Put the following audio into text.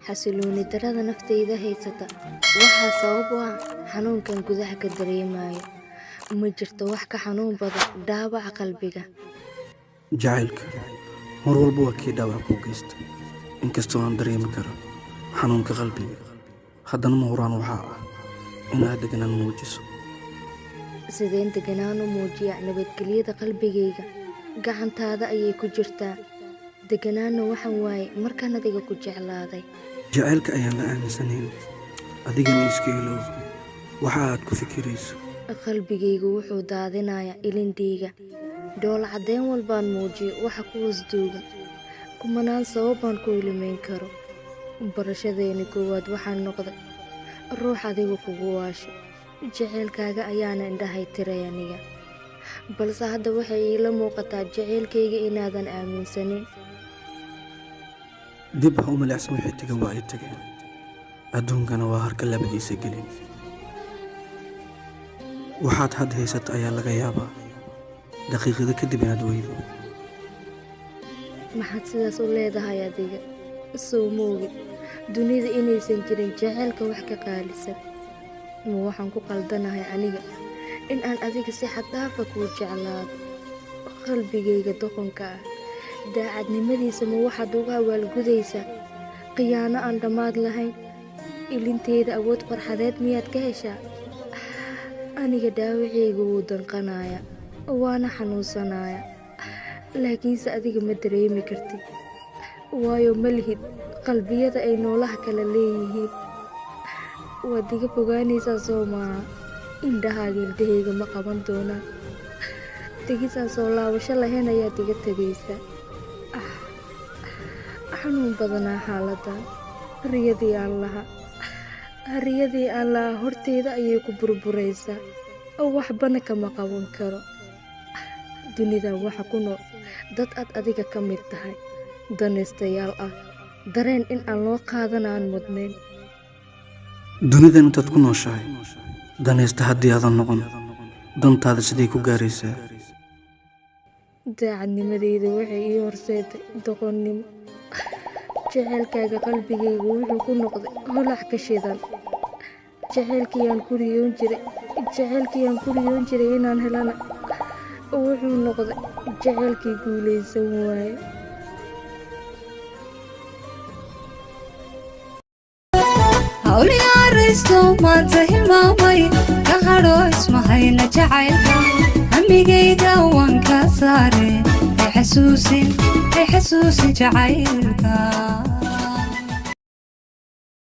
xasilooni darada naftayda haysata waxa sabab u ah xanuunkan gudaha ka dareemayo ma jirto wax ka xanuun badan dhaawaca qalbiga jacaylka mar walba waa kii dhaawac ku geysta inkastoo aan dareemi karo xanuunka qalbiga haddana ma huraan waxaa ah inaad deganaan muujiso sideen deganaan u muujiya nabadgelyada qalbigayga gacantaada ayay ku jirtaa deganaanna waxaan waaye markaan adiga ku jeclaaday jacaylka ayaan la aaminsanayn adigana iska ilow waxa aad ku fikirayso qalbigaygu wuxuu daadinayaa ilindhiiga dhoola cadeen walbaan muujiyo waxa ku hoosduuga kumanaan sababaan ku ilimeyn karo barashadeeni koowaad waxaan noqday ruux adigu kugu waasho jacaylkaaga ayaana indhahay tiray aniga balse hadda waxay iila muuqataa jacaylkayga inaadan aaminsanin dib ha u malacsan wixii taga waa ay tageen adduunkana waa harka labadiisa gelin waxaad had haysata ayaa laga yaabaa daqiiqada kadib inaad weydo maxaad sidaas u leedahay adiga soo moogi dunida inaysan jirin jacaylka wax ka qaalisan ma waxaan ku qaldanahay aniga in aan adiga si xad dhaafa kuu jeclaado qalbigayga doqonka ah daacadnimadiisa ma waxaad uga awaalgudaysaa khiyaano aan dhammaad lahayn ilinteeda awood farxadeed miyaad ka heshaa aniga dhaawacayga wuu danqanaya waana xanuunsanaya laakiinse adiga ma dareemi kartid waayo ma lihid qalbiyada ay noolaha kala leeyihiin waad iga fogaanaysaa soo maaha indhahaaga indhahayga ma qaban doonaan tegisaan soo laabasho lahayn ayaad iga tegaysaa xanuun badanaa xaaladan riyadii aan lahaa horteeda ayay ku burburaysaa oo waxbana kama qaban karo dunidan waxa ku nool dad aad adiga ka mid tahay danaystayaal ah dareen in aan loo qaadan aan mudnayn dunidan intaad ku nooshahay danaysta haddii aadan noqon dantaada siday ku gaaraysaa daacadnimadeyda waxay ii horseetay doqonnimo jacaylkaaga qalbigaygu wuxuu ku noqday holac ka shidan jacaylkiyaan ku riyoon jiray inaan helana wuxuu noqday jacaylkii guulaysan waaye hawliyaraysto maanta hilmaamay ka hadho ismahayna jacaylka hamigayga waan ka saare ay xasuusin jacaylka